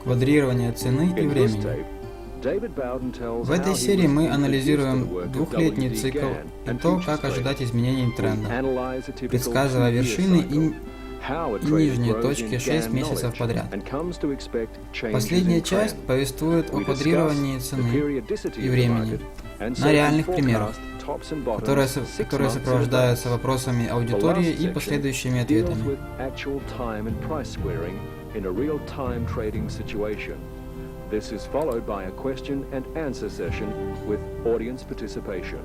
Квадрирование цены и времени. В этой серии мы анализируем двухлетний цикл и то, как ожидать изменений тренда, предсказывая вершины и нижние точки 6 месяцев подряд. Последняя часть повествует о квадрировании цены и времени на реальных примерах, которые сопровождаются вопросами аудитории и последующими ответами. This is followed by a question and answer session with audience participation.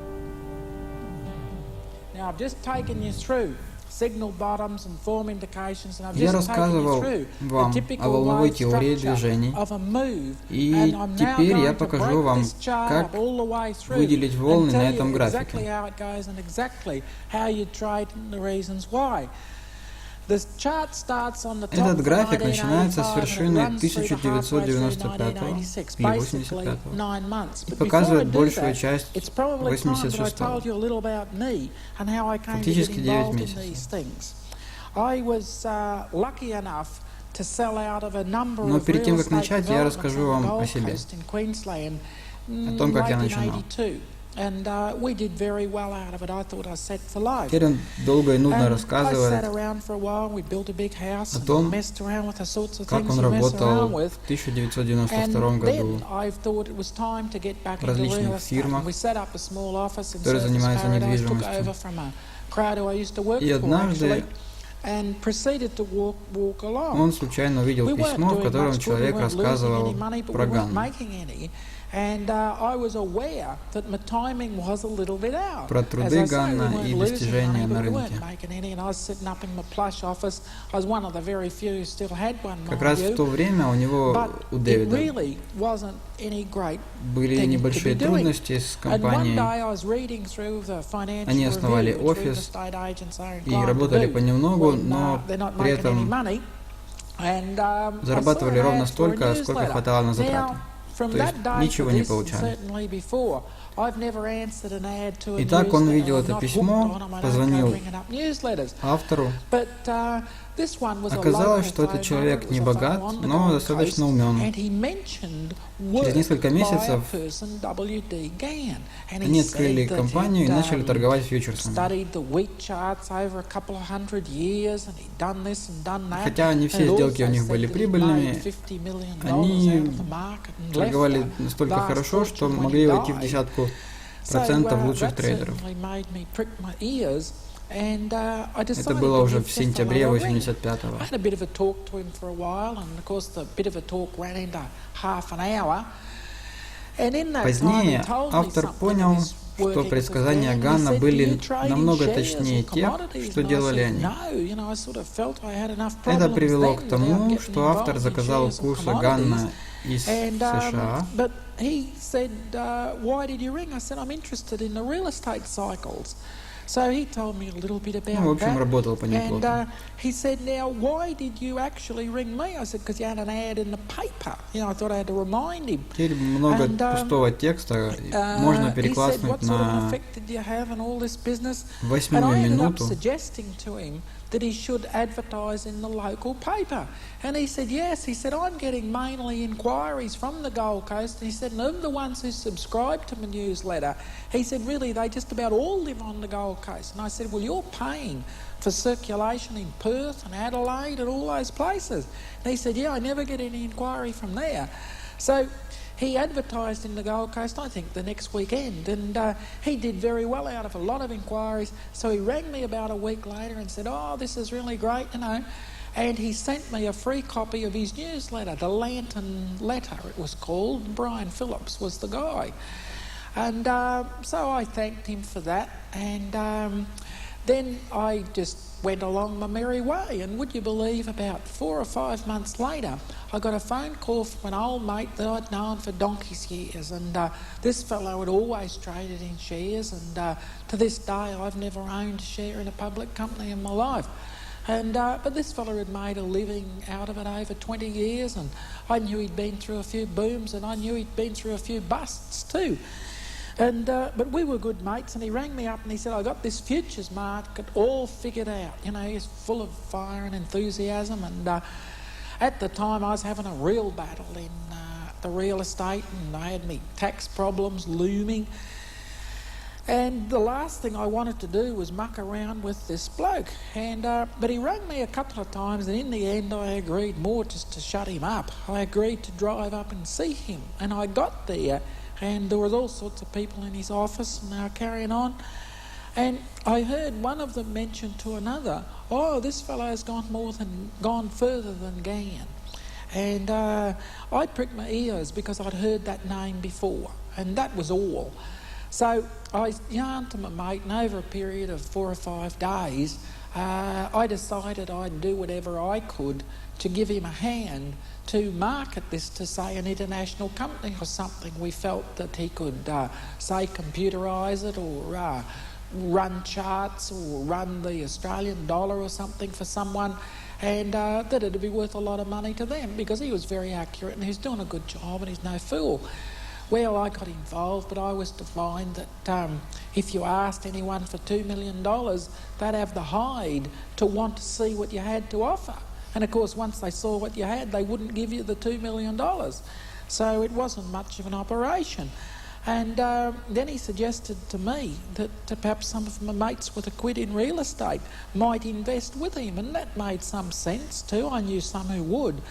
Now I've just taken you through signal bottoms and form indications, and I've Я just taken you рассказывал through вам the о typical волновой wave теории structure движений, of a move, и and I'm now теперь я going to покажу break вам, this chart как all the way through выделить волны and на tell этом you exactly графике. how it goes and exactly how you trade and the reasons why. Этот график начинается с вершины 1995 или 85 и показывает большую часть 86, фактически 9 месяцев. Но перед тем, как начать, я расскажу вам о себе, о том, как я начинал. Теперь он долго и нудно рассказывает о том, как он работал в 1992 году в различных фирмах, которые занимаются недвижимостью. И однажды он случайно увидел письмо, в котором человек рассказывал про Ганна, про труды Ганна и достижения на рынке. Как раз в то время у него, у Дэвида, были небольшие трудности с компанией. Они основали офис и работали понемногу, но при этом зарабатывали ровно столько, сколько хватало на затраты. То есть ничего не получали. Итак, он видел это письмо, позвонил автору. Оказалось, что этот человек не богат, но достаточно умен. Через несколько месяцев они открыли компанию и начали торговать фьючерсами. Хотя не все сделки у них были прибыльными, они торговали настолько хорошо, что могли войти в десятку процентов лучших трейдеров. Это было уже в сентябре 85-го. Позднее автор понял, что предсказания Ганна были намного точнее тех, что делали они. Это привело к тому, что автор заказал курсы Ганна из США. Ну, в общем, работал по ним плотно. Теперь много пустого текста можно перекласснуть на 8 минуту. That he should advertise in the local paper. And he said, yes. He said, I'm getting mainly inquiries from the Gold Coast. And he said, and of the ones who subscribe to my newsletter, he said, really, they just about all live on the Gold Coast. And I said, well, you're paying for circulation in Perth and Adelaide and all those places. And he said, yeah, I never get any inquiry from there. So he advertised in the Gold Coast, I think, the next weekend, and he did very well out of a lot of inquiries. So he rang me about a week later and said, oh, this is really great, you know. And he sent me a free copy of his newsletter, the Lantern Letter, it was called. Brian Phillips was the guy. And so I thanked him for that, and then I just went along my merry way. And would you believe, about 4 or 5 months later, I got a phone call from an old mate that I'd known for donkey's years, and this fellow had always traded in shares, and to this day I've never owned a share in a public company in my life. And but this fellow had made a living out of it over 20 years, and I knew he'd been through a few booms, and I knew he'd been through a few busts too. But we were good mates, and he rang me up and he said, I got this futures market all figured out. You know, he's full of fire and enthusiasm, and at the time I was having a real battle in the real estate, and I had me tax problems looming. And the last thing I wanted to do was muck around with this bloke. But he rang me a couple of times, and in the end I agreed more just to shut him up. I agreed to drive up and see him, and I got there, and there was all sorts of people in his office, and they were carrying on. And I heard one of them mention to another, oh, this fellow's gone further than Gann. And I pricked my ears because I'd heard that name before, and that was all. So I yarned to my mate, and over a period of 4 or 5 days, I decided I'd do whatever I could to give him a hand to market this to, say, an international company or something. We felt that he could, say, computerise it, or run charts, or run the Australian dollar or something for someone, and that it'd be worth a lot of money to them, because he was very accurate and he's doing a good job and he's no fool. Well, I got involved, but I was to find that if you asked anyone for $2 million, they'd have the hide to want to see what you had to offer. And of course, once they saw what you had, they wouldn't give you the $2 million. So it wasn't much of an operation. And then he suggested to me that perhaps some of my mates with a quid in real estate might invest with him, and that made some sense too. I knew some who would.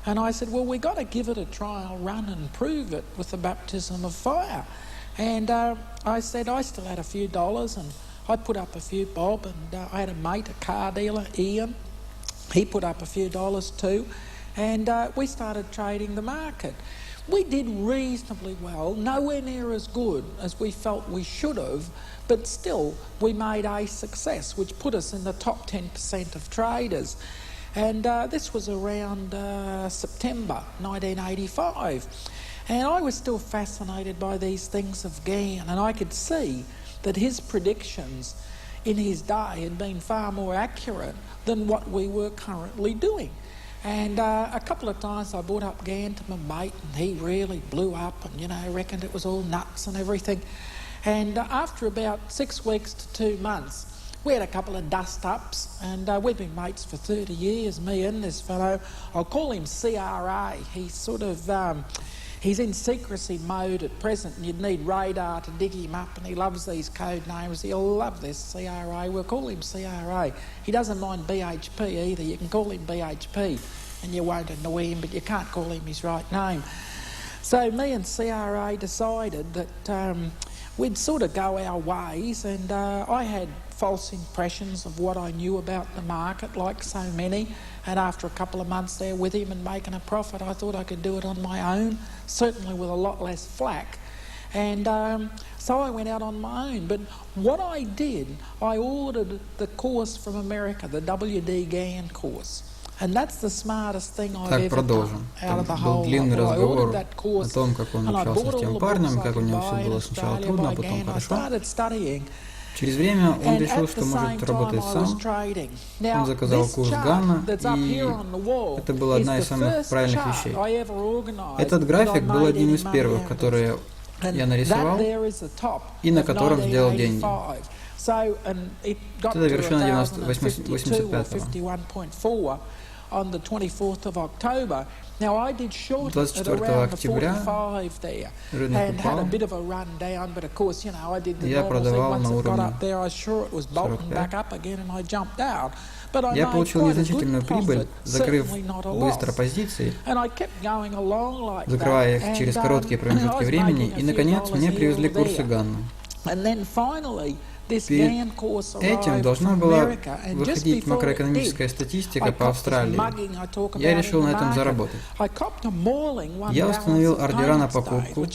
And I said, well, we've got to give it a trial run and prove it with the baptism of fire. And I said I still had a few dollars, and I put up a few bob, and I had a mate, a car dealer, Ian. He put up a few dollars too, and we started trading the market. We did reasonably well, nowhere near as good as we felt we should have, but still we made a success, which put us in the top 10% of traders. And this was around September 1985. And I was still fascinated by these things of Gann, and I could see that his predictions in his day had been far more accurate than what we were currently doing. And a couple of times I brought up Gann to my mate, and he really blew up and, you know, reckoned it was all nuts and everything. And after about 6 weeks to 2 months, we had a couple of dust-ups, and we've been mates for 30 years, me and this fellow. I'll call him CRA. He's sort of, he's in secrecy mode at present, and you'd need radar to dig him up, and he loves these code names. He'll love this, CRA. We'll call him CRA. He doesn't mind BHP either. You can call him BHP, and you won't annoy him, but you can't call him his right name. So me and CRA decided that we'd sort of go our ways, and I had false impressions of what I knew about the market, like so many, and after a couple of months there with him and making a profit, I thought I could do it on my own, certainly with a lot less flack. And so I went out on my own. But what I did, I ordered the course from America, the W.D. Gann course. And that's the smartest thing I've ever done out of the whole lot. I ordered that course, and I bought all the books I could buy in Australia by Gann. I started studying. Через время он решил, что может работать сам. Он заказал курс Ганна, и это была одна из самых правильных вещей. Этот график был одним из первых, которые я нарисовал и на котором сделал деньги. Это вершина 85-го. On the 24th of October. Now I did short at around the 45 there and had a bit of a run down, but of course, you know, I did the normal thing. Once it got up there, I was sure it was bolting back up again, and I jumped out. But I Я получил незначительную прибыль, закрыв быстро позиции, закрывая их через короткие промежутки времени, и, наконец, мне привезли курсы Ганна. Перед этим должна была выходить макроэкономическая статистика по Австралии. Я решил на этом заработать. Я установил ордера на покупку.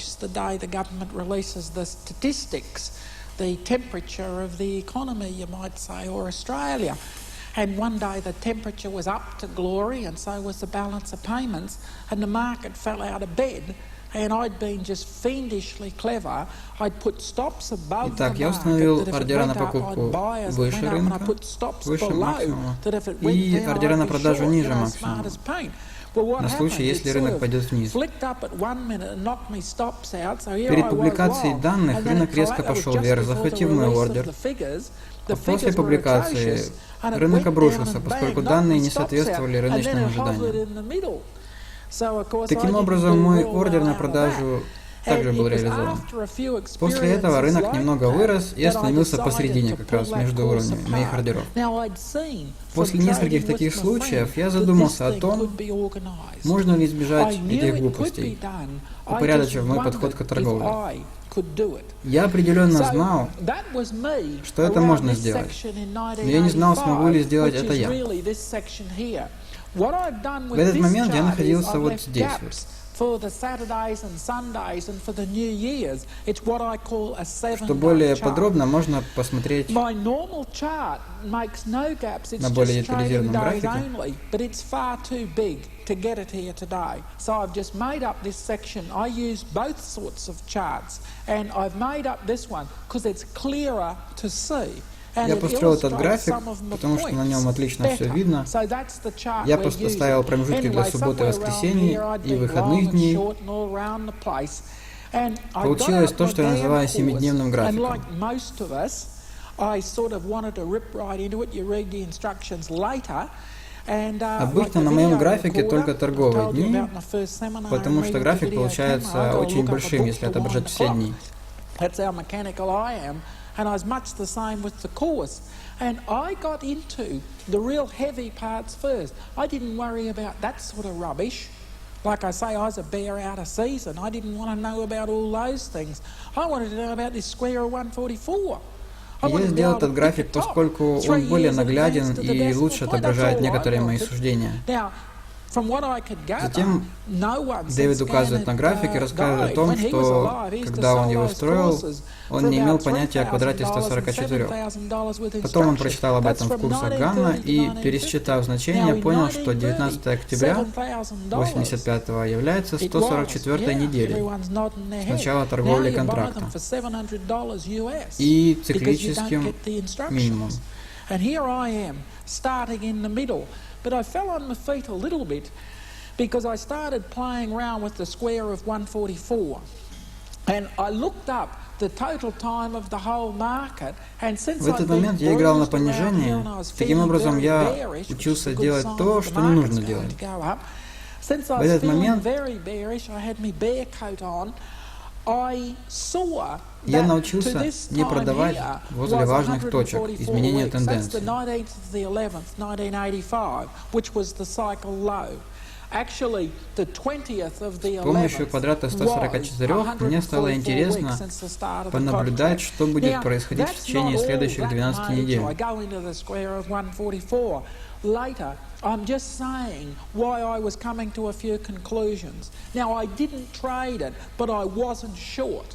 And one day the temperature was up to glory, and so was the balance of payments, and the market fell out of bed. And I'd been just fiendishly clever. I'd put stops above the market, that if it went up, I'd buy as it went up, and I put stops below, that if it went down, I'd be sure, smart as paint. на случай, если рынок пойдет вниз. Перед публикацией данных рынок резко пошел вверх, захватив мой ордер. А после публикации рынок обрушился, поскольку данные не соответствовали рыночным ожиданиям. Таким образом, мой ордер на продажу также был реализован. После этого рынок немного вырос и остановился посередине, как раз между уровнями моих ордеров. После нескольких таких случаев я задумался о том, можно ли избежать этих глупостей, упорядочив мой подход к торговле. Я определенно знал, что это можно сделать, но я не знал, смогу ли сделать это я. В этот момент я находился вот здесь вот. Что более подробно, можно посмотреть на более детализированном графике. Я построил этот график, потому что на нем отлично все видно. Я поставил промежутки для субботы и воскресенья и выходных дней. Получилось то, что я называю 7-дневным графиком. Обычно на моем графике только торговые дни, потому что график получается очень большим, если отображать все дни. And I was much the same with the course. And I got into the real heavy parts first. I didn't worry about that sort of rubbish. Like I say, I was a bear out of season. I didn't want to know about all those things. I wanted to know about this square of 144. Я сделал этот график, поскольку он более нагляден и лучше отображает некоторые мои суждения. Затем Дэвид указывает на график и рассказывает о том, что, когда он его строил, он не имел понятия о квадрате 144. Потом он прочитал об этом в курсах Ганна и, пересчитав значения, понял, что 19 октября 1985 является 144-й неделей с начала торговли контракта и циклическим минимумом. But I fell on my feet a little bit because I started playing around with the square of 144. And I looked up the total time of the whole market. And since в этот момент я играл на понижение. Таким образом, я учился делать то, что не нужно делать. В этот момент я научился не продавать возле важных точек изменения тенденций. С помощью квадрата 144 мне стало интересно понаблюдать, что будет происходить в течение следующих 12 недель. I'm just saying why I was coming to a few conclusions. Now, I didn't trade it, but I wasn't short.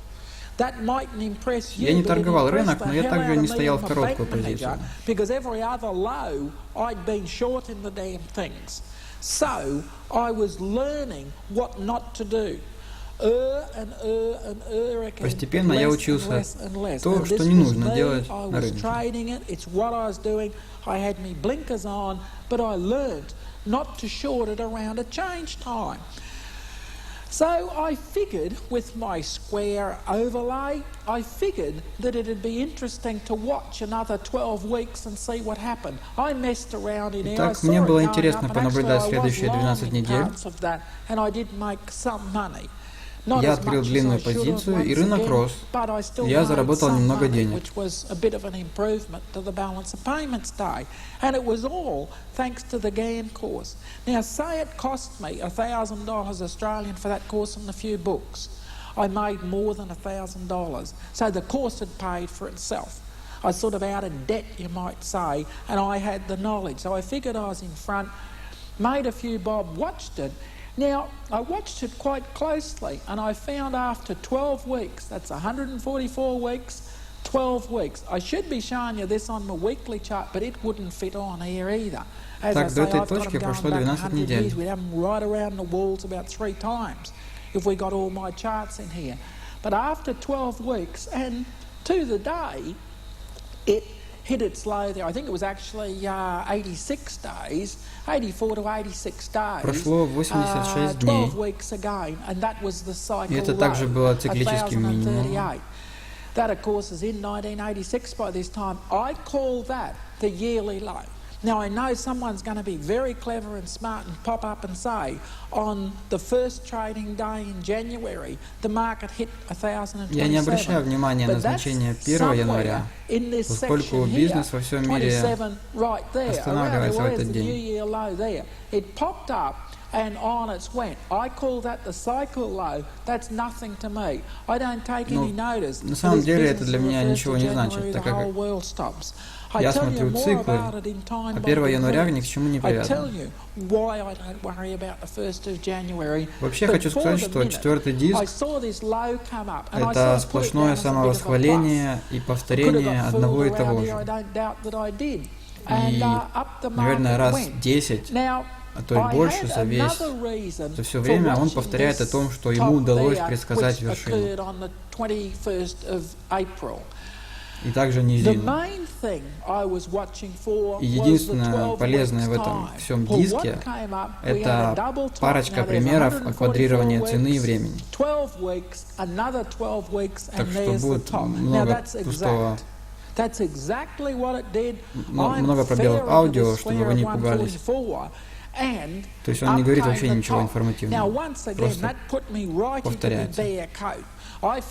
That mightn't impress you. Я не торговал рынок, но я также не стоял в короткую позицию. Because every other low, I'd been short in the damn things. So, I was learning what not to do. Постепенно я учился то, что не нужно делать на рынке. I had my blinkers on, but I learned not to short it around a change time. So I figured with my square overlay, I figured that it'd be interesting to watch another 12 weeks and see what happened. I messed around in here. Итак, мне было интересно понаблюдать следующие 12 недель. And I did make some money. Я открыл длинную позицию, и рынок рос. Я заработал немного денег. I made more than $1,000. So the course had paid for itself. I was sort of out of debt, you might say, and I had the knowledge. So I figured I was in front, made a few bob, watched it. Now, I watched it quite closely, and I found after 12 weeks, that's 144 weeks, 12 weeks. I should be showing you this on my weekly chart, but it wouldn't fit on here either. As I say, I've got to go back 100 years. We'd have them right around the walls about 3 times if we got all my charts in here. But after 12 weeks, and to the day, it hit its low there. I think it was actually 86 days, 84 to 86 days. Прошло 86 дней. 12 weeks again, and that was the cycle И это также было циклическим минимумом. 1038. That, of course, is in 1986 by this time. I call that the yearly low. Now, I know someone's going to be very clever and smart and pop up and say, on the first trading day in January, the market hit 1027. Я не обращаю внимания на значение 1 января, поскольку бизнес во всем мире останавливается в этот день. It popped up and on its went. I call that the cycle low. That's nothing to me. I don't take any notice. На самом деле это для меня ничего не значит, так как я смотрю циклы, а 1 января ни к чему не привязан. Вообще хочу сказать, что 4-й диск — это сплошное самовосхваление и повторение одного и того же. И, наверное, раз 10, а то и больше за все время он повторяет о том, что ему удалось предсказать вершину. И также низину. И единственное полезное в этом всем диске — это парочка примеров о квадрировании цены и времени. Так что будет много пустого, много пробелов аудио, чтобы вы не пугались. То есть он не говорит вообще ничего информативного, просто повторяется. Итак,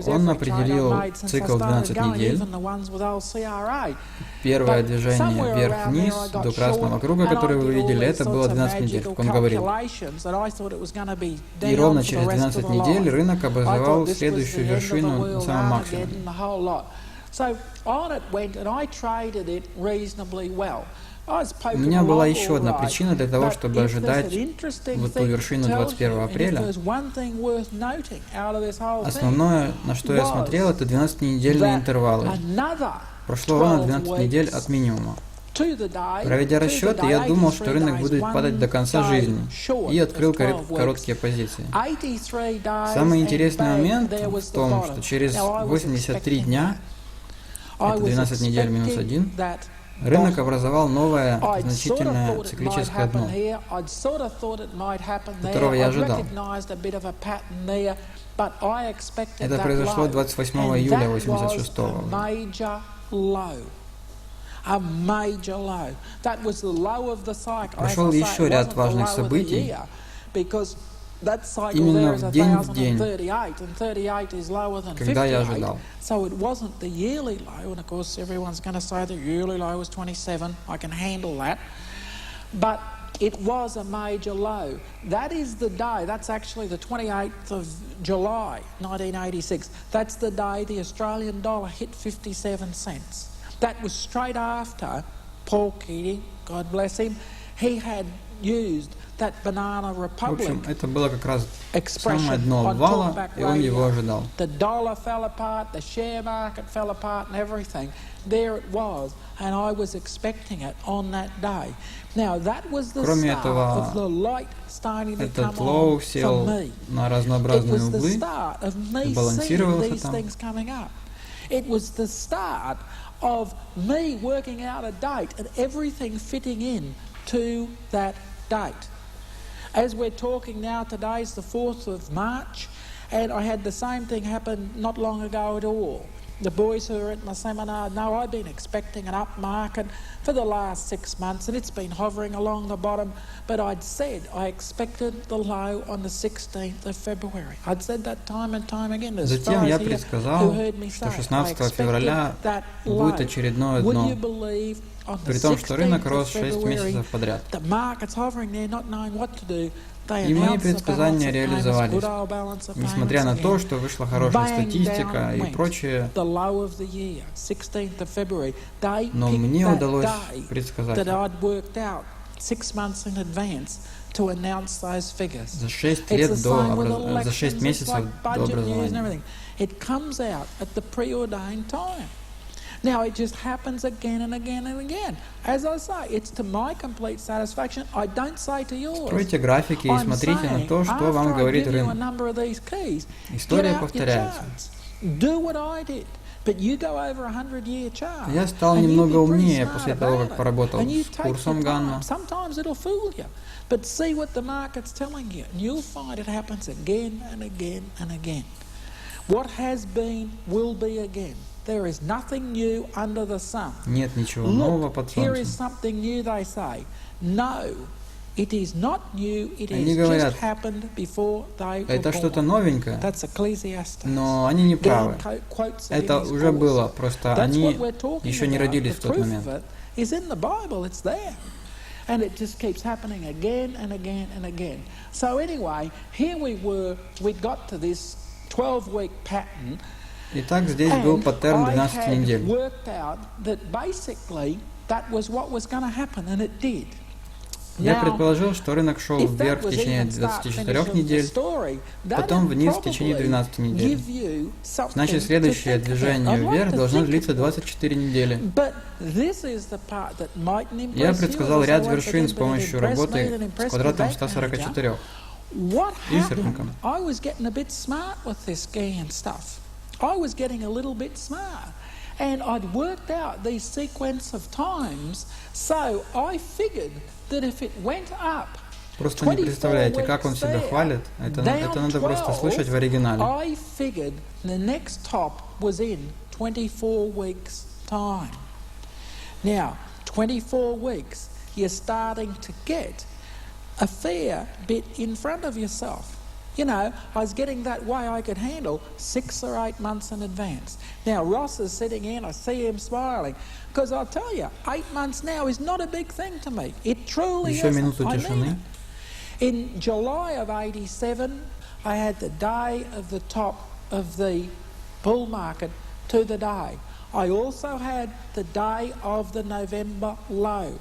он определил цикл 12 недель. Первое движение вверх-вниз до красного круга, который вы видели, это было 12 недель, как он говорил. И ровно через 12 недель рынок образовал следующую вершину на самом максимуме. У меня была еще одна причина для того, чтобы ожидать вот ту вершину 21 апреля. Основное, на что я смотрел, это 12-недельные интервалы. Прошло ровно 12 недель от минимума. Проведя расчеты, я думал, что рынок будет падать до конца жизни, и открыл короткие позиции. Самый интересный момент в том, что через 83 дня, это 12 недель минус 1, рынок образовал новое значительное циклическое дно, которого я ожидал. Это произошло 28 июля 1986 года. Прошел еще ряд важных событий. Именно в день, когда я ожидал. It was a major low. That is the day, that's actually the 28th of July, 1986. That's the day the Australian dollar hit 57 cents. That was straight after Paul Keating, God bless him, he had used that banana republic. В общем, это было как раз самое дно обвала, и он его ожидал. The dollar fell apart, the share market fell apart, and everything. There it was, and I was expecting it on that day. Now that was the start of the light starting to come on for me. It was the start of me seeing these things coming up. It was the start of me working out a date and everything fitting in to that date. As we're talking now, today is the 4th of March, and I had the same thing happen not long ago at all. The boys who are at my seminar know I've been expecting an up market for the last 6 months, and it's been hovering along the bottom, but I'd said I expected the low on the 16th of February. I'd said that time and time again. Затем я предсказал, что 16 февраля будет очередное дно, при том, что рынок рос 6 месяцев подряд. И мои предсказания реализовались, несмотря на то, что вышла хорошая статистика и прочее. Но мне удалось предсказать за 6 месяцев до образования. Now it just happens again and again and again. As I say, it's to my complete satisfaction. I don't say to yours. Стройте графики и смотрите на то, что вам говорит рынок. История повторяется. Do what I did. Я стал немного умнее после того, как поработал с курсом Ганна. But see what the market's telling you, and you'll find it happens again and again and again. What has been will be again. There is nothing new under the sun. Нет ничего нового под Here is солнцем. something new, they say. No, it is not new. It Они has говорят, just happened before they were это что-то born. новенькое, That's Ecclesiastes. но они не правы. Gann quotes it Это in his уже course. было, просто That's они what we're talking еще не about. родились The в тот proof момент. of it is in the Bible. It's there. And it just keeps happening again and again and again. So anyway, here we were, we got to this 12-week pattern. Итак, здесь был паттерн 12 недель. Worked out that basically that was what was going to happen, and it did. Я предположил, что рынок шел вверх в течение 24 недель, потом вниз в течение 12 недель. Значит, следующее движение вверх должно длиться 24 недели. Я предсказал ряд вершин с помощью работы с квадратом 144 и с рынком. And I'd worked out these sequence of times, so I figured that if it went up, Просто не представляете, как он себя хвалит. Это надо просто слышать в оригинале. I figured the next top was in 24 weeks' time. Now, 24 weeks, you're starting to get a fair bit in front of yourself. You know, I was getting that way I could handle 6 or 8 months in advance. Now, Ross is sitting in, I see him smiling. Because I'll tell you, 8 months now is not a big thing to me. It truly Еще isn't. минуту I тишины. mean it. In July of 87, I had the day of the top of the bull market to the day. I also had the day of the November low.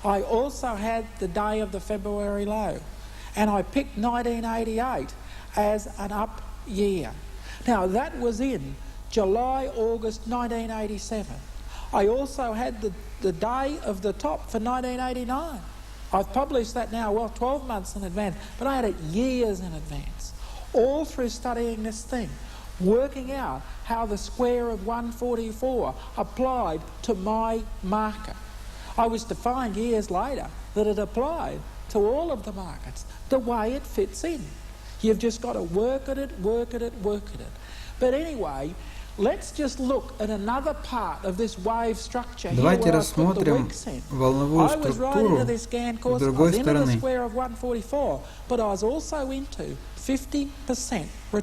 I also had the day of the February low. And I picked 1988 as an up year. Now that was in July, August 1987. I also had the day of the top for 1989. I've published that now, 12 months in advance, but I had it years in advance. All through studying this thing, working out how the square of 144 applied to my market. I was to find years later that it applied to all of the markets, the way it fits in. You've just got to work at it, work at it, work at it. But anyway, let's just look at another part of this wave structure. Давайте рассмотрим волновую структуру с другой стороны.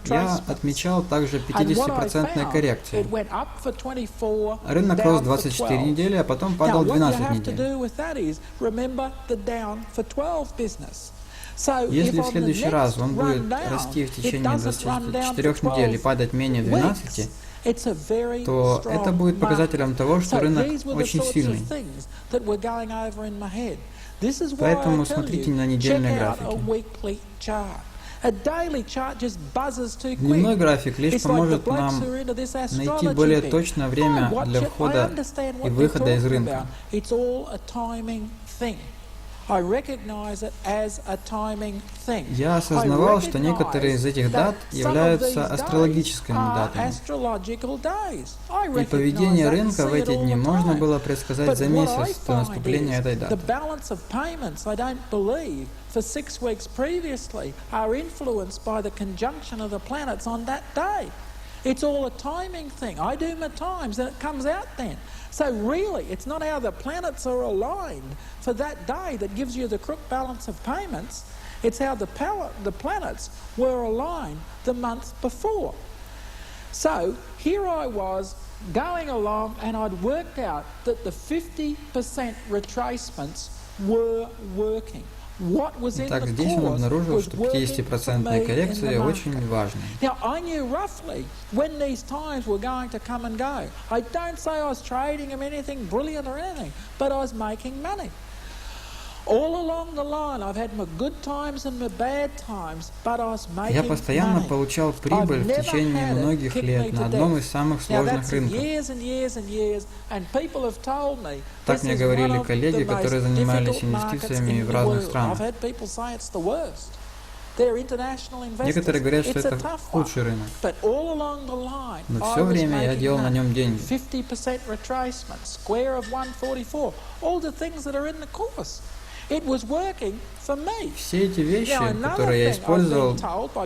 Я отмечал также 50% коррекции. Рынок рос 24 недели, а потом падал 12 недель. Если в следующий раз он будет расти в течение 24 недель и падать менее 12, то это будет показателем того, что рынок очень сильный. Поэтому смотрите на недельные графики. Дневной график лишь поможет нам найти более точное время для входа и выхода из рынка. Я осознавал, что некоторые из этих дат являются астрологическими датами. И поведение рынка в эти дни можно было предсказать за месяц до наступления этой даты. For 6 weeks previously are influenced by the conjunction of the planets on that day. It's all a timing thing. I do my times and it comes out then. So really, it's not how the planets are aligned for that day that gives you the crook balance of payments. It's how the planets were aligned the month before. So here I was going along and I'd worked out that the 50% retracements were working. Итак, здесь он обнаружил, что 50% коррекция очень важна. Now, I knew roughly when these times were going to come and go. I don't say I was trading them anything brilliant or anything, but I was making money. All along the line, I've had my good times and my bad times, but I was making money. Я постоянно получал прибыль в течение многих лет на одном из самых сложных рынков. Так мне говорили коллеги, которые занимались инвестициями в разных странах. Некоторые говорят, что это худший рынок. Но все время я делал на нем деньги. Все эти вещи, которые я использовал,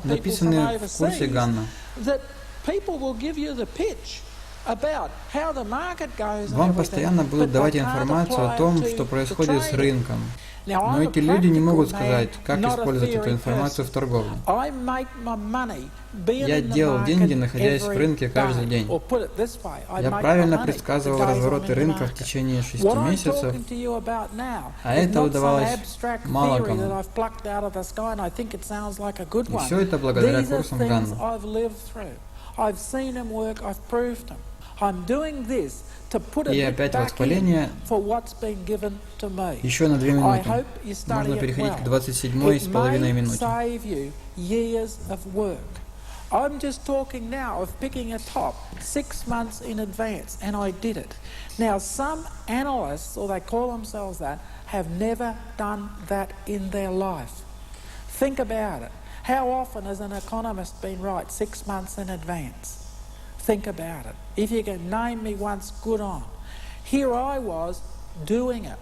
написаны в курсе Ганна. Вам постоянно будут давать информацию о том, что происходит с рынком. Но эти люди не могут сказать, как использовать эту информацию в торговле. Я делал деньги, находясь в рынке каждый день. Я правильно предсказывал развороты рынка в течение 6 месяцев, а это удавалось мало кому. И все это благодаря курсам Ганна. И опять восхваление. Еще на 2 минуты. Можно переходить к 27,5 минуте. I'm just talking now of picking a top 6 months in advance, and I did it. Now, some analysts, or they call themselves that, have never done that in their life. Think about it. How often has an economist been right 6 months in advance? Think about it. If you can name me once, good on. Here I was doing it.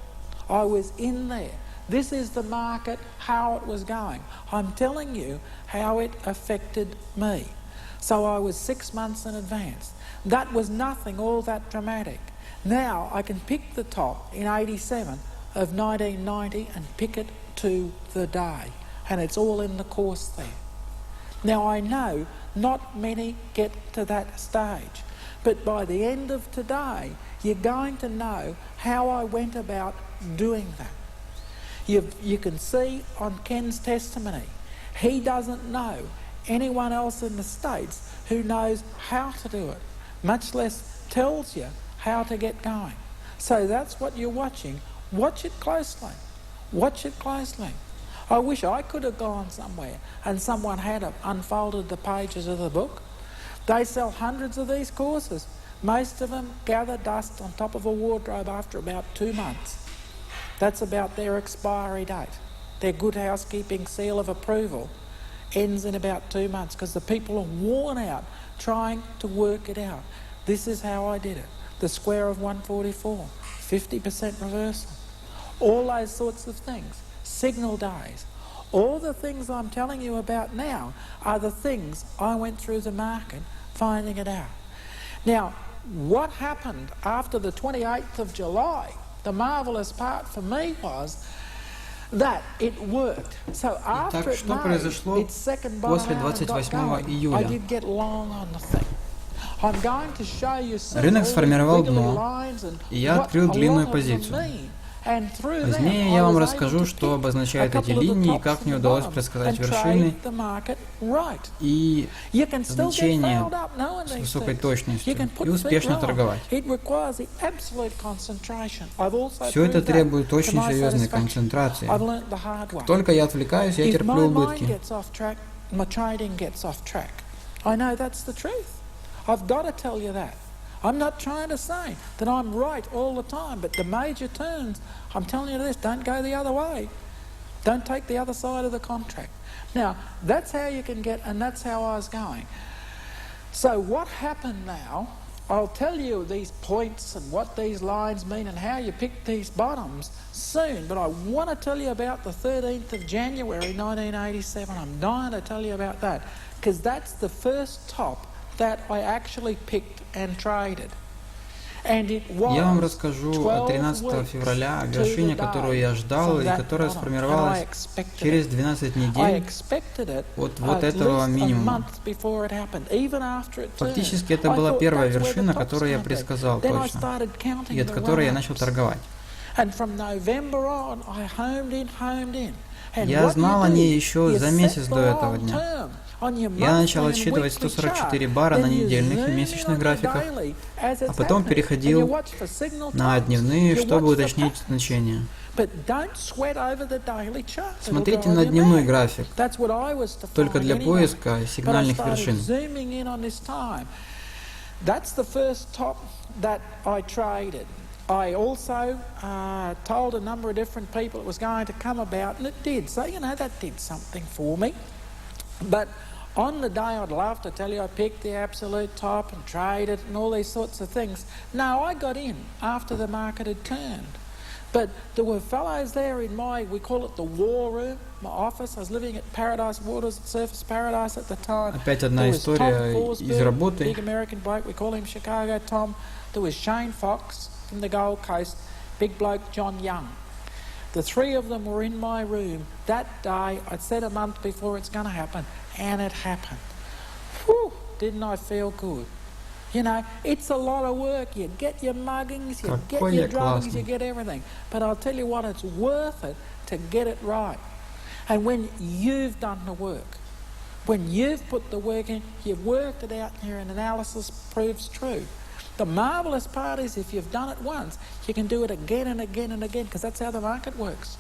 I was in there. This is the market, how it was going. I'm telling you how it affected me. So I was 6 months in advance. That was nothing all that dramatic. Now I can pick the top in 87 of 1990 and pick it to the day. And it's all in the course there. Now I know not many get to that stage. But by the end of today, you're going to know how I went about doing that. You can see on Ken's testimony, he doesn't know anyone else in the States who knows how to do it, much less tells you how to get going. So that's what you're watching. Watch it closely. Watch it closely. I wish I could have gone somewhere and someone had unfolded the pages of the book. They sell hundreds of these courses. Most of them gather dust on top of a wardrobe after about 2 months. That's about their expiry date. Their good housekeeping seal of approval ends in about 2 months because the people are worn out trying to work it out. This is how I did it. The square of 144, 50% reversal, all those sorts of things, signal days. All the things I'm telling you about now are the things I went through the market finding it out. Now, what happened after the 28th of July, the marvelous part for me was that it worked. So after it made its second bottom out and got going, I did get long on the thing. I'm going to show you Рынок сформировал дно, и я открыл длинную позицию. Позднее я вам расскажу, что обозначают эти линии, и как мне удалось предсказать вершины и значения с высокой точностью и успешно торговать. Все это требует очень серьезной концентрации. Как только я отвлекаюсь, я терплю убытки. I'm not trying to say that I'm right all the time, but the major turns, I'm telling you this, don't go the other way. Don't take the other side of the contract. Now, that's how you can get, and that's how I was going. So what happened now, I'll tell you these points and what these lines mean and how you pick these bottoms soon, but I want to tell you about the 13th of January 1987. I'm dying to tell you about that, because that's the first top that I actually picked and traded. Я вам расскажу о 13 февраля, о вершине, которую я ждал и которая сформировалась через 12 недель от вот этого минимума. Фактически это была первая вершина, которую я предсказал точно, и от которой я начал торговать. Я знал о ней еще за месяц до этого дня. Я начал отсчитывать 144 бара на недельных и месячных графиках, а потом переходил на дневные, чтобы уточнить значения. Смотрите на дневной график, только для поиска сигнальных вершин. I also told a number of different people it was going to come about, and it did. So, that did something for me. But on the day, I'd love to tell you I picked the absolute top and traded and all these sorts of things. No, I got in after the market had turned. But there were fellows there in we call it the war room, my office. I was living at Paradise Waters, at Surface Paradise at the time. Опять одна история из работы. Big American bloke, we call him Chicago Tom. There was Shane Fox from the Gold Coast, big bloke John Young. The three of them were in my room that day. I'd said a month before it's going to happen, and it happened. Whew, didn't I feel good? It's a lot of work. You get your muggings, you get your drugs, you get everything. But I'll tell you what, it's worth it to get it right. And when you've done the work, when you've put the work in, you've worked it out and your analysis proves true. The marvellous part is if you've done it once, you can do it again and again and again, because that's how the market works.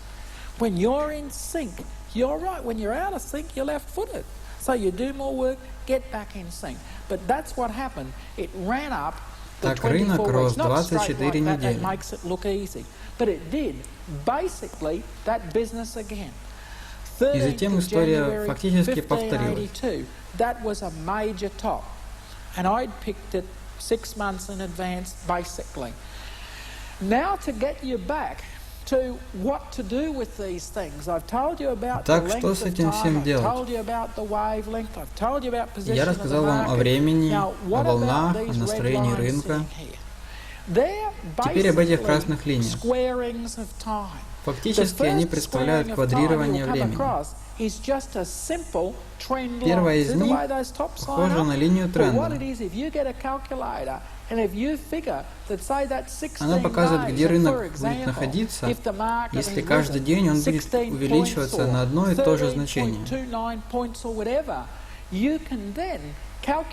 When you're in sync, you're right. When you're out of sync, you're left-footed. So you do more work, get back in sync. But that's what happened. It ran up the 24 weeks, not straight like that, that makes it look easy. But it did, basically, that business again. И затем история фактически повторилась. That was a major top. And I'd picked it 6 months in advance, basically. Now to get you back to what to do with these things. I've told you about the length of time, I've told you about the wavelength, I've told you about position of the market. О времени, о волнах, о настроении рынка. Теперь об этих красных линиях. Фактически они представляют квадрирование времени. Первая из них похожа на линию тренда. Она показывает, где рынок будет находиться, если каждый день он будет увеличиваться на одно и то же значение.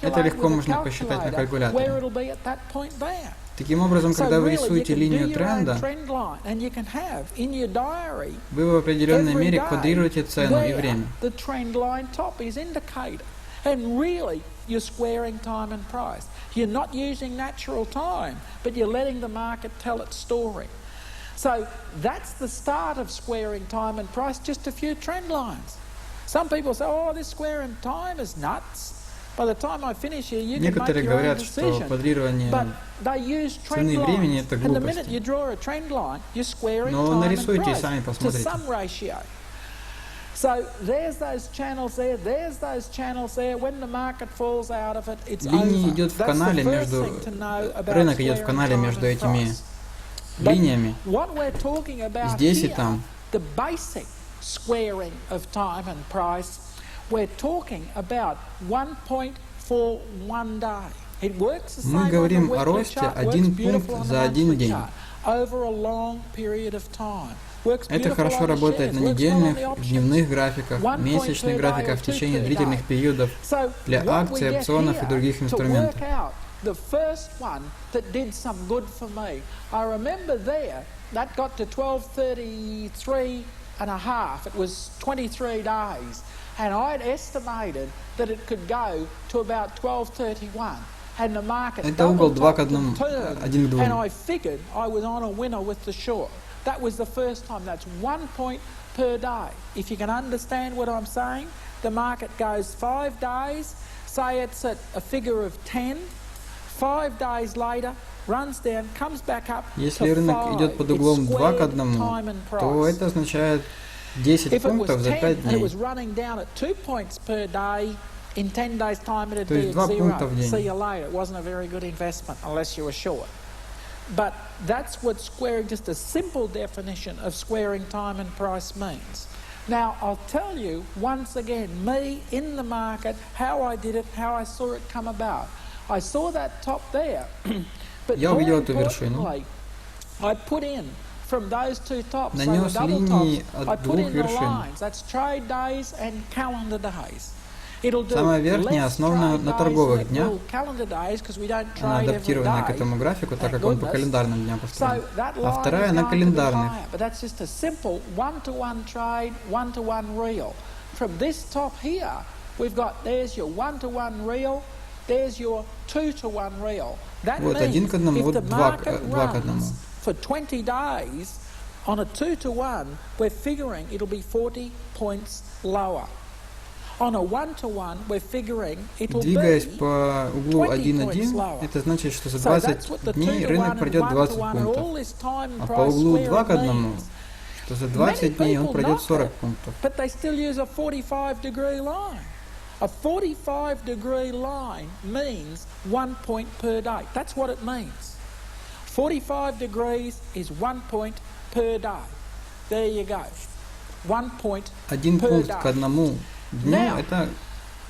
Это легко можно посчитать на калькуляторе. Таким образом, когда вы рисуете линию тренда, вы в определенной мере квадрируете цену и время. And really, you're squaring time and price. You're not using natural time, but you're letting the market tell its story. So that's the start of squaring time and price, just a few trend lines. Some people say, oh, this squaring time is nuts. By the time I finish here, you can make your own decision. But they use trend lines. And the minute you draw a trend line, you're squaring time and price to some ratio. So there's those channels there, there's those channels there. When the market falls out of it, it's over. Идет в канале между рынок идет в канале между этими линиями. Здесь и там. The basic squaring of time and price, we're talking about 1.41 day. It works the same. Мы говорим о росте 1 пункт за 1 день. Over a long period of time. Это хорошо работает на недельных, дневных графиках, месячных графиках в течение длительных периодов для акций, опционов и других инструментов. The first one that did some good for me. I remember there, that got to 1233 and a half. It was 23 days. And I'd estimated that it could go to about 1231. And the market double topped and turned. And I figured I was on a winner with the short. That was the first time. That's 1 point per day. If you can understand what I'm saying, the market goes 5 days, say it's at a figure of 10, 5 days later, runs down, comes back up to 5. Если рынок идет под углом 2 к 1, то это означает 10 пунктов за 5 дней. It was running down at 2 points per day. In 10 days' time, it'd be at 0. See you later. It wasn't a very good investment unless you were short. But that's what squaring, just a simple definition of squaring time and price means. Now, I'll tell you once again, me in the market, how I did it, how I saw it come about. I saw that top there, but more importantly, I put in from those two tops, so the double tops, I put in the lines. That's trade days and calendar days. Самая верхняя основана на торговых днях. Она адаптирована к этому графику, так как он по календарным дням построен. А вторая на календарных. Вот 1 к 1, вот 2 к 1. for 20 days on a 2-to-1, we're figuring it'll be 40 points lower. On a 1-to-1, we're figuring it'll Двигаясь be по углу 20 points 1,1, lower. это значит, что за So that's 20 what the дней 2-to-1 рынок and пройдет 20 1-to-1 and all пунктов. this time А price по углу square 2 к 1, means что за many 20 дней он people пройдет knock 40 it, пунктов. but they still use a 45-degree line. A 45-degree line means 1 point per day. That's what it means. 45 degrees is 1 point per day. There you go. 1 point Один per пункт day. к одному дню Now, это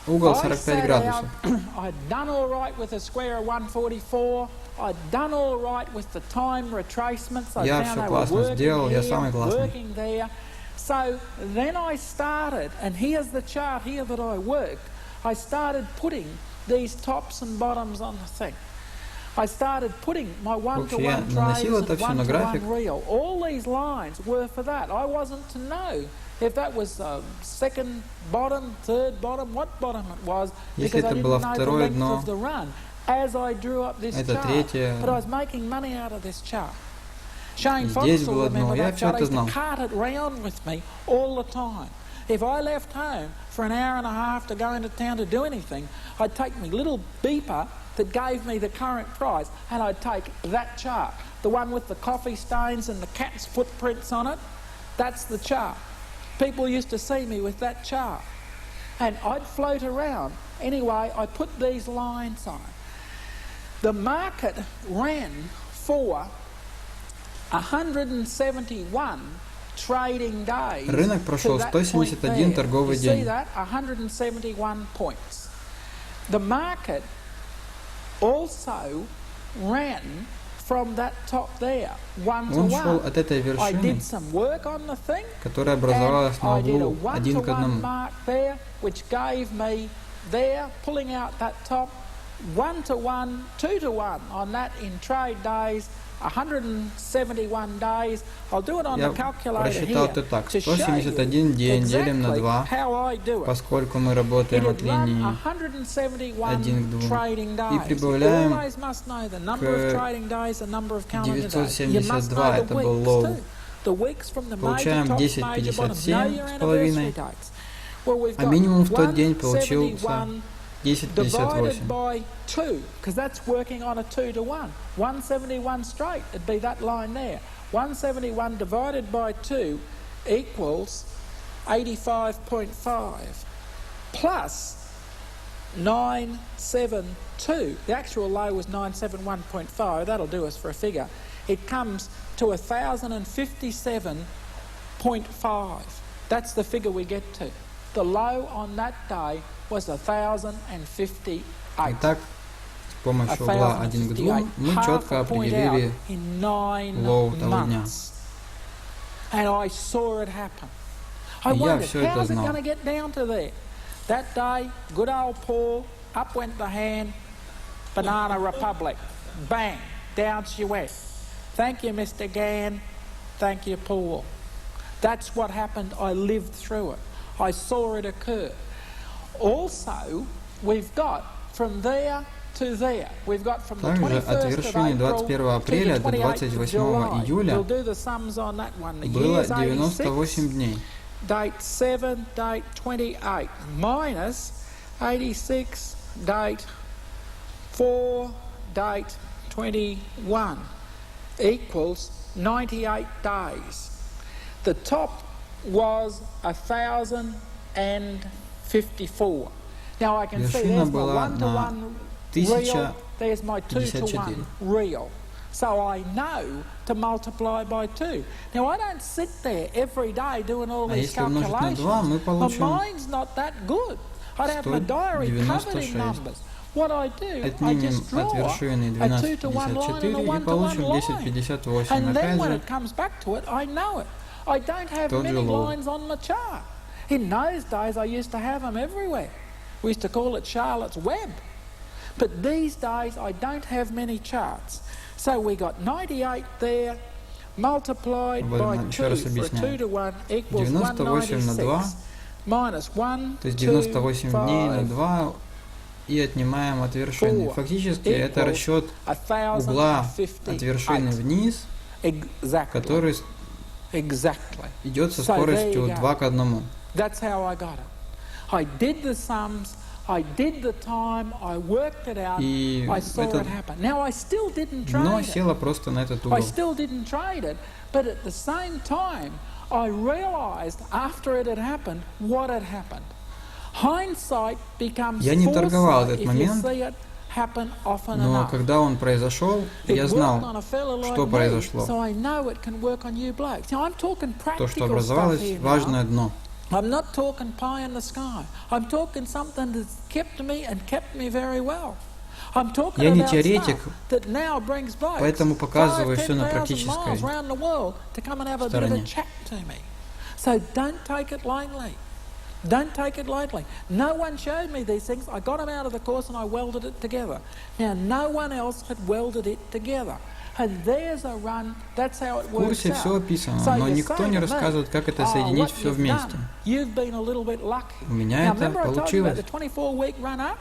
угол I 45 sat градусов. out, I'd done all right with a square of 144. I'd done all right with the time retracements. I Я found все they were классно сделал, я working самый here, классный. working there. So then I started, and here's the chart here that I worked. I started putting these tops and bottoms on the thing. I started putting my one-to-one trades and one-to-one real. All these lines were for that. I wasn't to know if that was second bottom, third bottom, what bottom it was, because I didn't know the length of the run as I drew up this chart. But I was making money out of this chart. Shane Fox will remember that chart. I used to cart it round with me all the time. If I left home for an hour and a half to go into town to do anything, I'd take my little beeper that gave me the current price, and I'd take that chart, the one with the coffee stains and the cat's footprints on it. That's the chart. People used to see me with that chart, and I'd float around. Anyway, I put these lines on. The market ran for 171 trading days. Рынок прошел 171 торговый день. You see that? 171 points. The market also ran from that top there, 1 to 1. Он шел от этой I вершины, did some work on the thing, которая образовалась на I did a углу 1 к 1-to-1 1. mark there, which gave me there, pulling out that top, 1-to-1, 2-to-1 on that in trade days, 171 days. I'll do it on the calculator просчитал это here так. to show you 171 день делим на 2, how I do it. поскольку мы работаем от линии 171 trading days. И прибавляем You always must know the number of trading days, the number of calendar days. 972, это был лоу. The weeks from the Получаем major top, major bottom. Know your 10,57 с anniversary половиной, dates. Well, we've а got минимум в тот день получился 171 10,58. divided by 2, because that's working on a 2-to-1. 171 straight, it'd be that line there. 171 divided by 2 equals 85.5 plus 972. The actual low was 971.5. That'll do us for a figure. It comes to 1,057.5. That's the figure we get to. The low on that day was 1,058. Итак, с помощью угла 1 к 2 мы четко определили лоу того дня. And I saw it happen. I И я wondered, все это how's it знал. going to get down to there? That day, good old Paul, up went the hand, Banana Republic. Bang, down she went. Thank you, Mr. Gann. Thank you, Paul. That's what happened. I lived through it. I saw it occur. Also, we've got from there to there. We've got from the Также от 21st вершины of 21 апреля до 28 июля We'll do the sums on that one. The было year's 98 86, дней. date 7, date 28, minus 86, date 4, date 21, equals 98 days. The top was 1,054. Now I can see there's my 1-to-1 real, there's my 2-to-1 real. So I know to multiply by 2. Now I don't sit there every day doing all these calculations. My mind's not that good. I don't have my diary covered in numbers. What I do, I just draw a 2-to-1 line and a 1-to-1 line. And then when it comes back to it, I know it. I don't have many lines on my chart. In those days, I used to have them everywhere. We used to call it Charlotte's Web. But these days, I don't have many charts. So we got 98 there, multiplied by 2 for a 2-to-1 equals 196. Minus 1, То есть 98 дней на 2 и отнимаем от вершины. Фактически это расчет угла от вершины вниз который идет со скоростью 2 к 1. That's how I got it. I did the sums, I did the time, I worked it out, И I saw it happen. Now I still didn't trade дно it. село просто на этот I угол. still didn't trade it, but at the same time, I realized after it had happened what had happened. Hindsight becomes Я не торговал foresight этот if you момент, see it happen often но enough. когда он произошел, я знал, что произошло. То, что образовалось, важное дно. I'm not talking pie in the sky. I'm talking something that's kept me and kept me very well. I'm talking Я не about теоретик, stuff that now brings blokes поэтому показываю все на 5,000 практической miles around the world to come and have a bit of a chat to me. So don't take it lightly. Don't take it lightly. No one showed me these things. I got them out of the course and I welded it together. Now, no one else had welded it together. And there's a run. That's how it В works курсе все out. описано, но никто не рассказывает, как это соединить все вместе. You've been a little bit lucky. У меня Now, это remember I told you about получилось. the 24-week run up?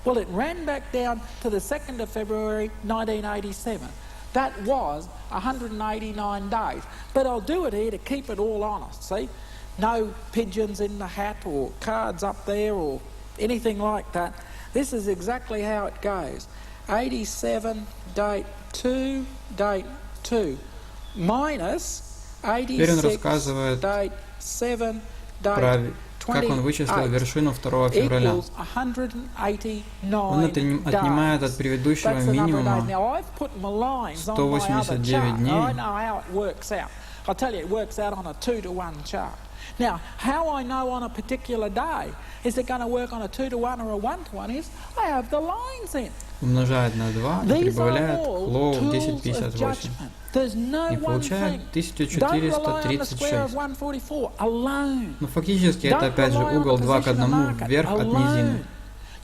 Well, it ran back down to the 2nd of February 1987. That was 189 days. But I'll do it here to keep it all honest, see? No pigeons in the hat or cards up there or anything like that. This is exactly how it goes. 87, date 2, minus Теперь он 86, рассказывает date 7, про date как он вычислил 28 вершину 2 февраля. equals 189 Он отнимает от предыдущего That's the number of days. минимума Now I've put my lines on my other 189 chart. дней. I know how it works out. I'll tell you, it works out on a 2-to-1 chart. Now, how I know on a particular day, is it going to work on a 2-to-1 or a 1-to-1 is, I have the lines in. Умножает на 2 и These are прибавляет к all лоу tools of 1058. judgment. There's no И one получает thing. Don't rely on the square of 1436. 144 alone. Но фактически это Don't опять же rely on угол the 2 к position of 1 market вверх от низины. alone.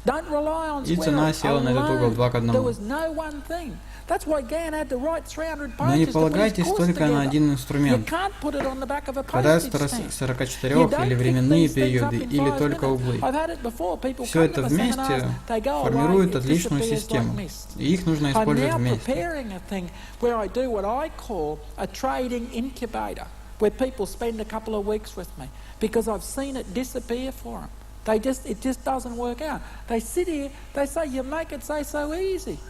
Don't rely on И square цена села на этот угол 2 к alone. 1. There was no one thing. That's why Gann had to write 300 Но не pages to put his полагайтесь course только на together. один You инструмент. can't put it on the back of a Хватает postage stamp. 44 You don't или pick временные these things up периоды, in или 5 только minutes. углы. I've had it before. People Все come это to the вместе seminars, they go away, формирует it отличную disappears систему. like mist. И их нужно I'm использовать now вместе. preparing a thing where I do what I call a trading incubator, where people spend a couple of weeks with me because I've seen it disappear for them. It just doesn't work out. They sit here, they say, you make it so easy.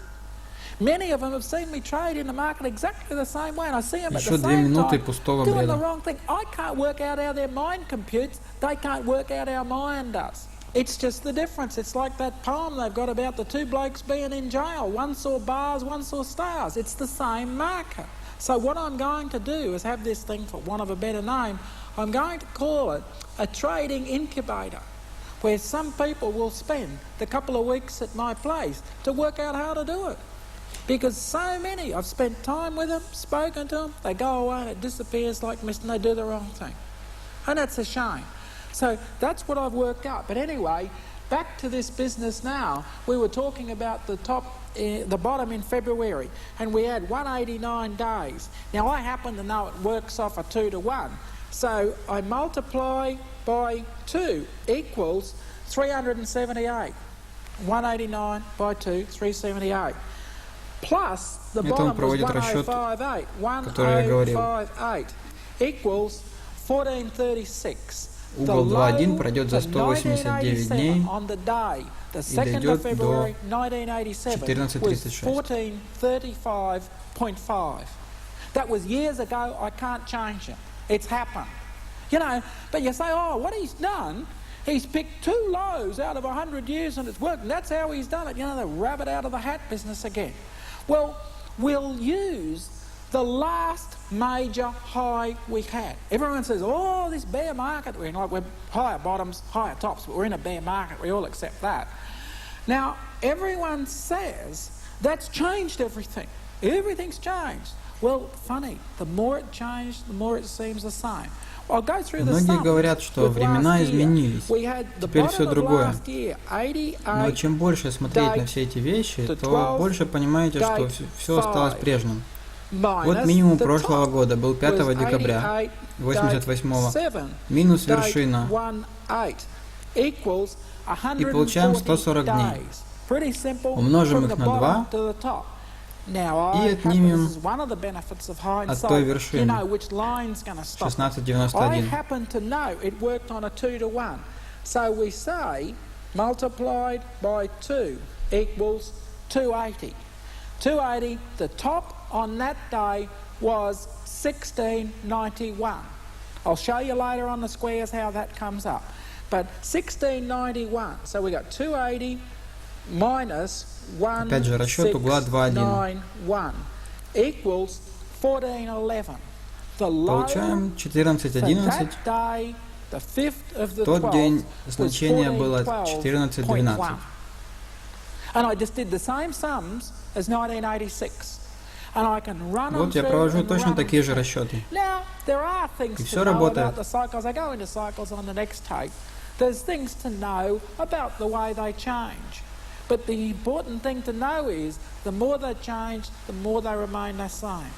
Many of them have seen me trade in the market exactly the same way, and I see them at Еще the 2 same минуты time пустого doing the бреда. wrong thing. I can't work out how their mind computes. They can't work out how mine does. It's just the difference. It's like that poem they've got about the 2 blokes being in jail. One saw bars, one saw stars. It's the same marker. So what I'm going to do is have this thing, for want of a better name, I'm going to call it a trading incubator, where some people will spend the couple of weeks at my place to work out how to do it. Because so many, I've spent time with them, spoken to them, they go away and it disappears like mist and they do the wrong thing. And that's a shame. So that's what I've worked out. But anyway, back to this business now. We were talking about the bottom in February, and we had 189 days. Now I happen to know it works off a 2-to-1. So I multiply by 2 equals 378. 189 by 2, 378. Plus the bottom was 1058. 1058 equals 1436. Угол 2.1 пройдет за 189 дней on the day, the и 2nd of дойдет February до 1987 was 1435.5. That was years ago. I can't change it. It's happened. You know, but you say, oh, what he's done, he's picked 2 lows out of 100 years and it's worked. And that's how he's done it. You know, the rabbit out of the hat business again. Well, we'll use the last major high we had. Everyone says, oh, this bear market we're in, like we're higher bottoms, higher tops, but we're in a bear market. We all accept that. Now, everyone says that's changed everything. Everything's changed. Well, funny, the more it changed, the more it seems the same. I'll go through the Многие sums. говорят, что времена изменились, теперь все другое. Но чем больше смотреть на все эти вещи, то больше понимаете, что все осталось прежним. Вот минимум прошлого года был 5 декабря 88-го, минус вершина, и получаем 140 дней. Умножим их на 2, и отнимем от той вершины 1691. So we say multiplied by 2 equals 280. 280, the top on that day was 1691. I'll show you later on the squares how that comes up. But 1691, so we got 280 minus 1691 equals 1411. The low Получаем 1411. the 5th of the В тот день 12th значение было was 1412. And I just did the same sums as 1986. And I can run them Вот я through провожу and точно run такие them же through. расчеты. Now, there are things И to всё know работает. about the cycles. I go into cycles on the next tape. There's things to know about the way they change. But the important thing to know is the more they change, the more they remain the same.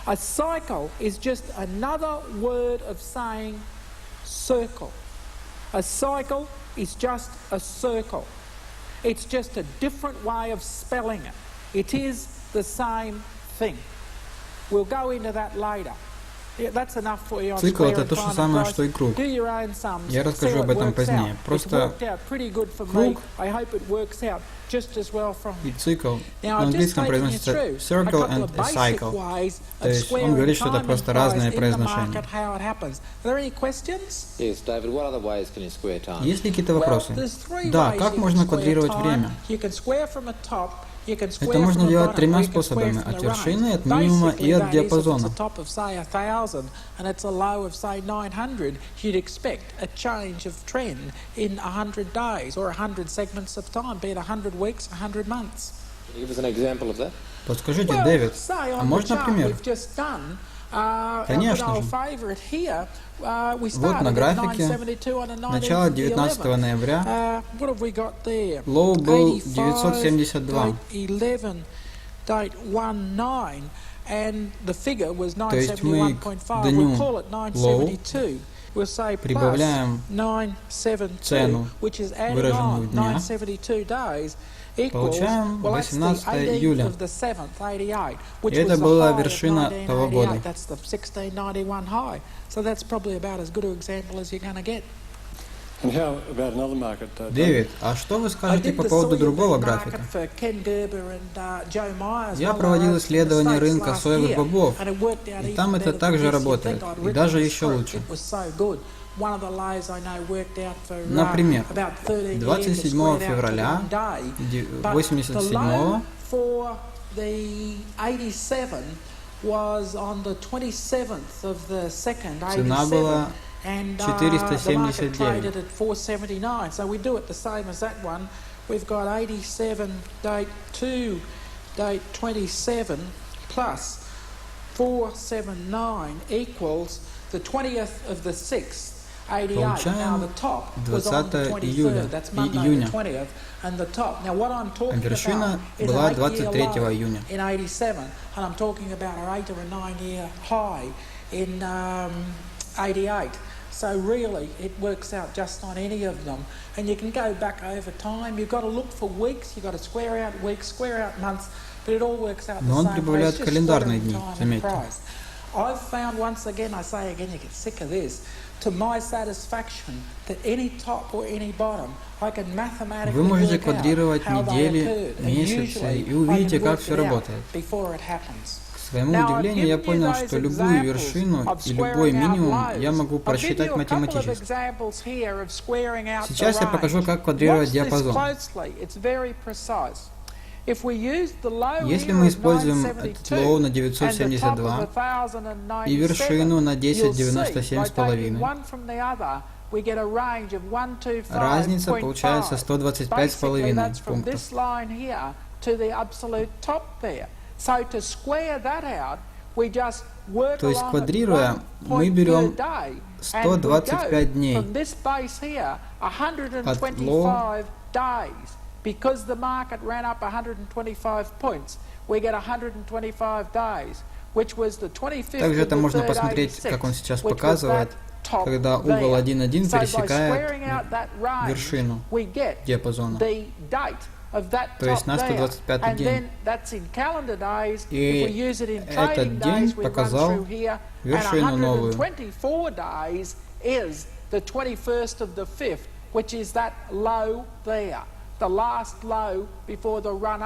A cycle is just another word of saying circle. A cycle is just a circle. It's just a different way of spelling it. It is the same thing. We'll go into that later. That's enough for you on Цикл — square это and то же final самое, price. что и круг. Do your own sums. Я See расскажу how об it этом works позднее. out. It's Просто worked out pretty good for me. круг I hope it works out just as well from и you. цикл Now, на I'm just английском taking you произносится through a circle couple and of a basic cycle. ways То of есть он squaring говорит, что это time просто and разные price in the произношения. market, how it happens. Are there any questions? Yes, David, what other ways can you square time? Есть ли какие-то Well, вопросы? there's three Да, ways как you can можно square квадрировать time. время? You can square from a top. You can Это square можно from a делать bottom, тремя or you can square способами: from от the вершины, range. от минимума и Basically, от that is, if диапазона. it's a top of, say, 1,000 and it's a low of, say, 900, you'd expect a change of trend in 100 days or 100 segments of time, be it 100 weeks, 100 months. Can you give us an example of that? Подскажите, Well, Дэвид, say а on the можно chart пример? we've just done, our good Конечно old же. favorite here, we Вот на started at графике 972 on the начало 19 ноября. What have we got there? Лоу был 85, 972. date 11, date 19, and the figure was То есть мы к 971.5. дню We'll call it лоу 972. We'll say plus прибавляем 972, цену, which is adding выраженную on дня. 972 days. Equals, Получаем well, that's the 18 июля. 18th of the 7th, 88, which И это was the была high of вершина того года. 1988. That's the 1691 high. So that's probably about as good an example as you're going to get. And how about another market, Дэвид, а что вы скажете по поводу другого графика? Я проводил исследование рынка соевых бобов, и там это также работает, и даже еще лучше. Например, 27 февраля 1987 цена была 479. So we do it the same as that one. We've got 87 date 2 date 27 plus 479 equals the 20th of the 6th. 88. Now the top was on the 23rd. That's Monday the 20th. And the top. Now what I'm talking about is an 8-year low in 87, and I'm talking about an 8 or a 9-year high in 88. So really, it works out just on any of them. And you can go back over time. You've got to look for weeks. You've got to square out weeks, square out months. But it all works out the Но он same way. прибавляет It's just календарные squaring дни, time and заметьте. price. I've found once again, I say again, you get sick of this, to my satisfaction, that any top or any bottom, I can mathematically Вы можете work out квадрировать how they недели, occurred. And месяцы, usually, и увидите, I can как work все it out работает. before it happens. К своему удивлению, я понял, что любую вершину и любой минимум я могу просчитать математически. Сейчас я покажу, как квадрировать диапазон. Если мы используем этот лоу на 972 и вершину на 1097,5, разница получается 125,5 пунктов. То есть, квадрируя, мы берем 125 дней от лоу. Because the market ran up 125 points, we get 125 days, which was the 25th Также это of the можно 3rd, посмотреть, 86, как он сейчас which was показывает, that top когда угол there. 1,1 So by пересекает squaring out that range, вершину we get диапазона. the date То есть на 125-й день. И этот день показал вершину новую.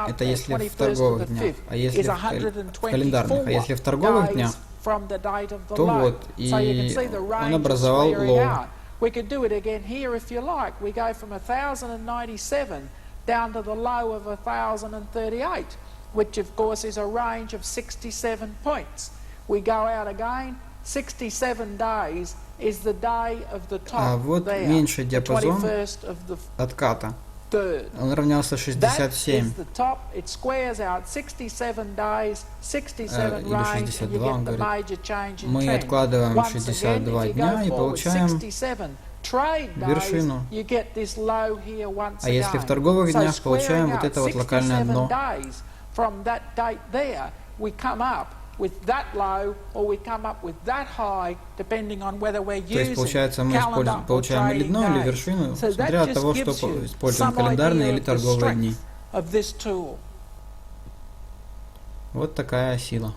Это если в торговых днях, а если в календарных, а если в торговых днях, то вот, и он образовал лоу. We could do it again here if you like. We go from 1097 down to the low of 1038, which of course is a range of 67 points. We go out again, 67 days is the day of the top. А вот меньший диапазон отката. Он равнялся 67. Или 62, он говорит. Мы откладываем 62 дня и получаем вершину. А если в торговых днях, получаем вот это вот локальное дно. То есть, получается, мы получаем или дно, или вершину, смотря от того, что используем, календарные или торговые дни. Вот такая сила.